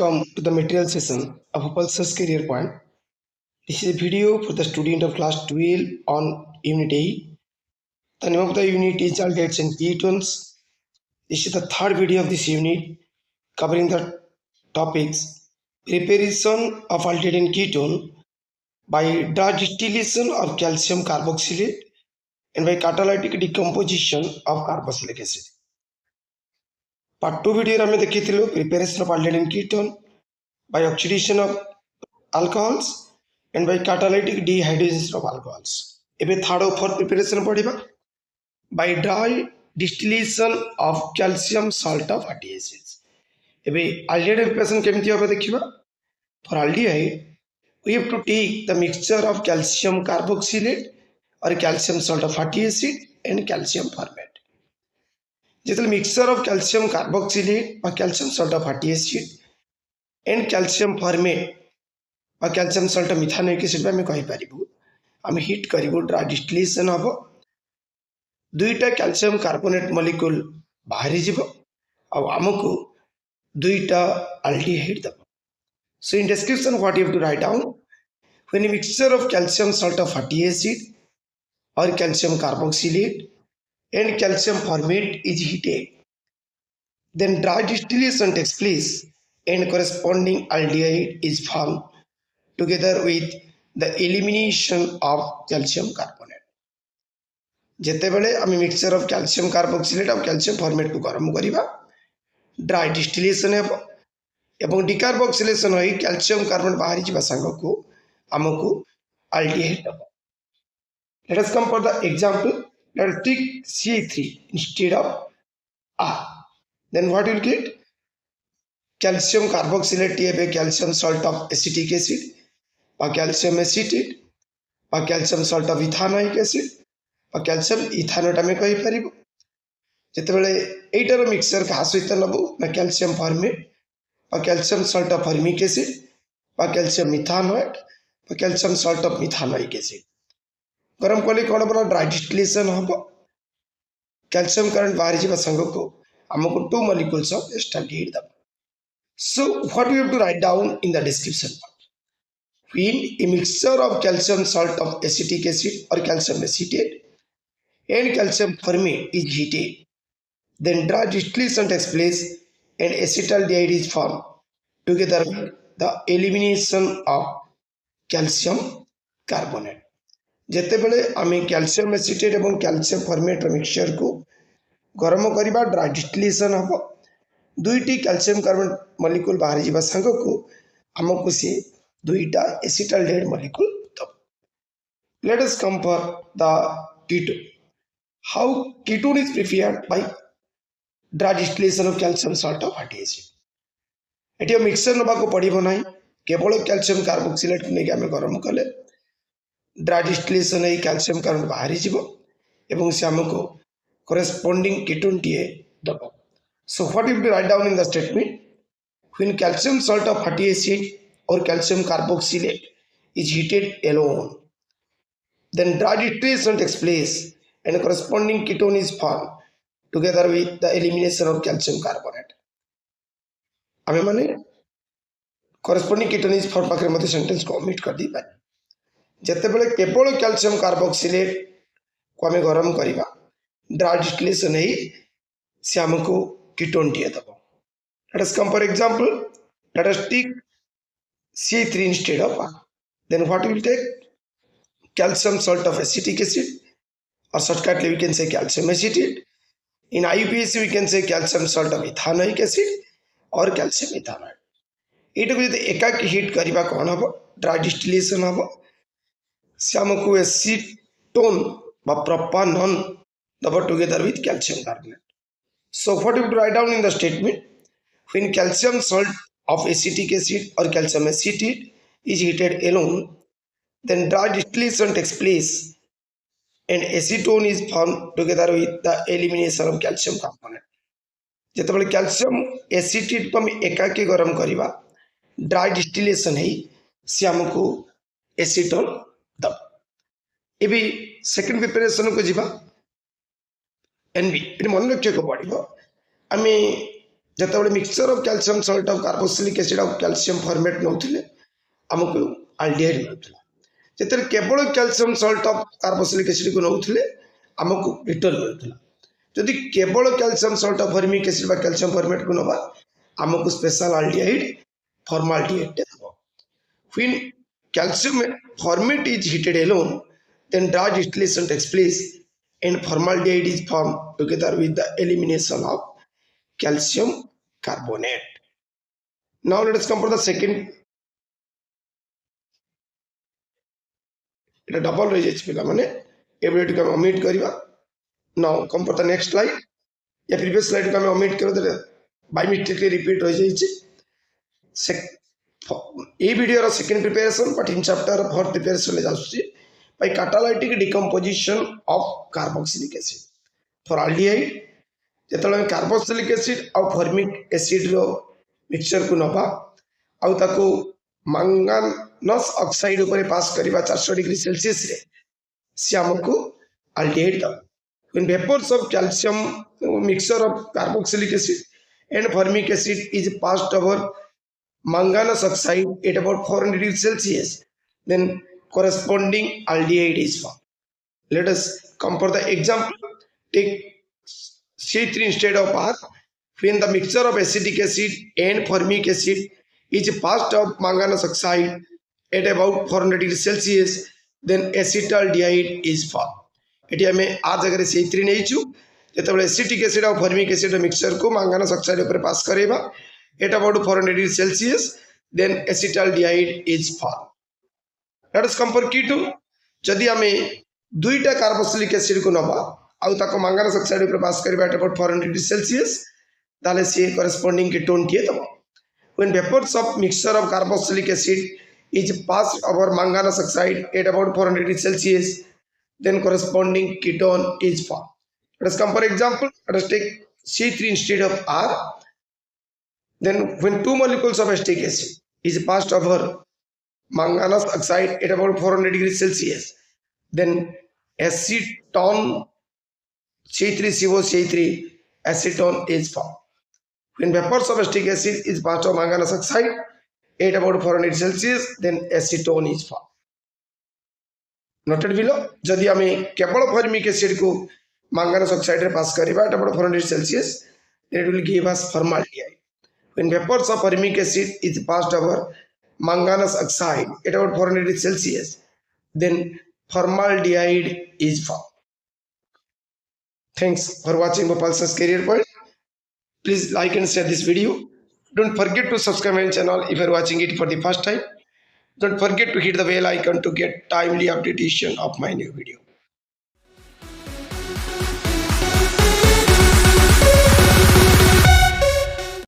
welcome to the material session of Pulsar's Career Point. This is a video for the student of class 12 on Unit A. The name of the unit is Aldehydes and Ketones. This is the third video of this unit covering the topics preparation of aldehyde and ketone by dry distillation of calcium carboxylate and by catalytic decomposition of carboxylic acid. Part 2 video में देखिथिलु preparation of aldehyde and ketone by oxidation of alcohols and by catalytic dehydrogenation of alcohols. Ebe third or fourth preparation पढ़िबा by dry distillation of calcium salt of fatty acids. Ebe aldehyde preparation केमति होबे देखिबा. For aldehyde we have to take the mixture of calcium carboxylate or calcium salt of fatty acid and calcium formate. जेतले mixture of calcium carboxylate or calcium salt of fatty acid and calcium formate और calcium salt मिथानोइक acid में कहि परिबु हम heat करिबु dry distillation हबो दुईटा calcium carbonate molecule बाहरी जिवो और हमकु दुईटा aldehyde दबो. So in description what you have to write down, when a mixture of calcium salt of fatty acid or calcium carboxylate and calcium formate is heated, then dry distillation takes place and corresponding aldehyde is formed together with the elimination of calcium carbonate. जेतेबेले आम mixture of calcium carboxylate और calcium formate को गरम करिबा dry distillation हेबो एवं decarboxylation होई calcium carbonate बाहरी जिबा संग को हमकु aldehyde दबो. Let us come for the example. Let us take CH3 instead of R. Then what you will get? Calcium carboxylate ebe calcium salt of acetic acid or calcium acetate or calcium salt of ethanoic acid or calcium ethanoate में कहि परिबो. जेतेबेले एटार mixture का सहित नबो ना calcium formate or calcium salt of formic acid or calcium ethanoate or calcium salt of methanoic acid गरम कले कोन बना dry distillation हबो कैल्शियम करंट बाहर जिबा संग को हमको टू मॉलिक्यूल्स ऑफ aldehyde दबो. So what we have to write down in the description part? When a mixture of calcium salt of acetic acid or calcium acetate and calcium formate is heated, then dry distillation takes place and acetaldehyde is formed together with the elimination of calcium carbonate. जेतेबेले आमे calcium acetate एवं calcium formate mixture को गरम करिबा dry distillation हबो दुईटी calcium carbon molecule बाहर जिबा संग को हमको से दुईटा एसिटाल्डेहाइड मॉलिक्यूल दब. Let us come for the ketone. How ketone is prepared by dry distillation of calcium salt of fatty acid. Eighty mixture नबा को पड़िबो नाही केवल कैल्शियम कार्बोक्सिलेट ने के हमें गरम कले ड्राई डिस्टिलेशन है कैल्शियम कार्बन बाहरी जिवो एवं से हमको corresponding ketone टीए दबो. So what you have to write down in the statement? When calcium salt of fatty acid or calcium carboxylate is heated alone, then dry distillation takes place and a corresponding ketone is formed together with the elimination of calcium carbonate. हमें माने corresponding ketone is formed पाखरे मते sentence को omit कर दी पाए. जेतेबेले केवल calcium carboxylate को हमें गरम करिबा ड्राई डिस्टिलेशन है से हमको कीटोन टीए दबो. Let us come for example. Let us take C3 instead of R. Then what we will take? Calcium salt of acetic acid or shortcutly we can say calcium acetate. In IUPAC we can say calcium salt of ethanoic acid or calcium ethanoate. एटा को यदि एकाकी heat करिबा कोन हबो dry distillation हबो से हमको acetone बा propanone दबो together with calcium carbonate. So what you have to write down in the statement? When calcium salt of acetic acid or calcium acetate is heated alone, then dry distillation takes place and acetone is formed together with the elimination of calcium component. जेतेबेले calcium acetate को हम एकाकी गरम करिबा dry distillation है से हमको acetone दब. एबी सेकंड प्रिपरेशन को जिबा एनबी मन रखे को पड़ो आम जितेबाला mixture of calcium salt of carboxylic acid of calcium formate नौथिले आमको अल्डिहाइड मिलुला जिते केवल calcium salt of carboxylic acid को नौथिले आमको रिटर्न मिलुला जदि केवल calcium salt of formic acid calcium formate को नबा आमको स्पेशल अल्डिहाइड फॉर्माल्डिहाइड देबो when calcium formate is heated alone then dry distillation takes place and formaldehyde is formed together with the elimination of calcium carbonate. Now let us come for the second. It double रही पिला माने ability को omit करबा. Now come for the next slide. या previous slide को हम omit कर दे bye mistakenly repeat हो जाई ए वीडियो रो second preparation but in chapter fourth preparation ले जाउछि by catalytic decomposition of carboxylic acid for aldehyde जेतले कार्बोक्सिलिक एसिड और फॉर्मिक एसिड रो मिक्सचर को नबा आउ ताको मैंगानस ऑक्साइड ऊपर पास करबा 400 डिग्री सेल्सियस रे से हमको aldehyde दा when vapors of calcium mixture of carboxylic acid and formic acid is passed over manganese oxide at about 400 degrees celsius then corresponding aldehyde is formed. Let us come for the example. Take C3 instead of R. When the mixture of acetic acid and formic acid is passed of manganese oxide at about 400 degrees Celsius, then acetaldehyde is formed. Eighty हमें R जगह C3 नहीं छु जेतबले acetic acid और formic acid mixture को manganese oxide ऊपर पास करेबा at about 400 degrees Celsius, then acetaldehyde is formed. Let us come for ketone. जदि हमें दुईटा कार्बोक्सिलिक एसिड को नबा आउ ताको मैंगानस ऑक्साइड ऊपर पास करबा एट अबाउट 400 डिग्री सेल्सियस ताले से करेस्पोंडिंग कीटोन टिए दबो when vapours of mixture of carboxylic acid is passed over manganous oxide at about 400 degree Celsius then corresponding ketone is form let's come for example let us take C3 instead of R then when two molecules of acetic acid is passed over manganese oxide at about 400 degrees Celsius, then acetone C3CO3 acetone is formed. When vapors of acetic acid is passed over manganese oxide at about 400 Celsius, then acetone is formed. Noted below, जदि हमें केवल formic acid को manganese oxide रे पास करिबा at about 400 Celsius, then it will give us formaldehyde. When vapors of formic acid is passed over manganese oxide at about 400 degrees Celsius, then formaldehyde is formed. Thanks for watching Bhopal Science Career Point. Please like and share this video. Don't forget to subscribe my channel if you are watching it for the first time. Don't forget to hit the bell icon to get timely updation of my new video.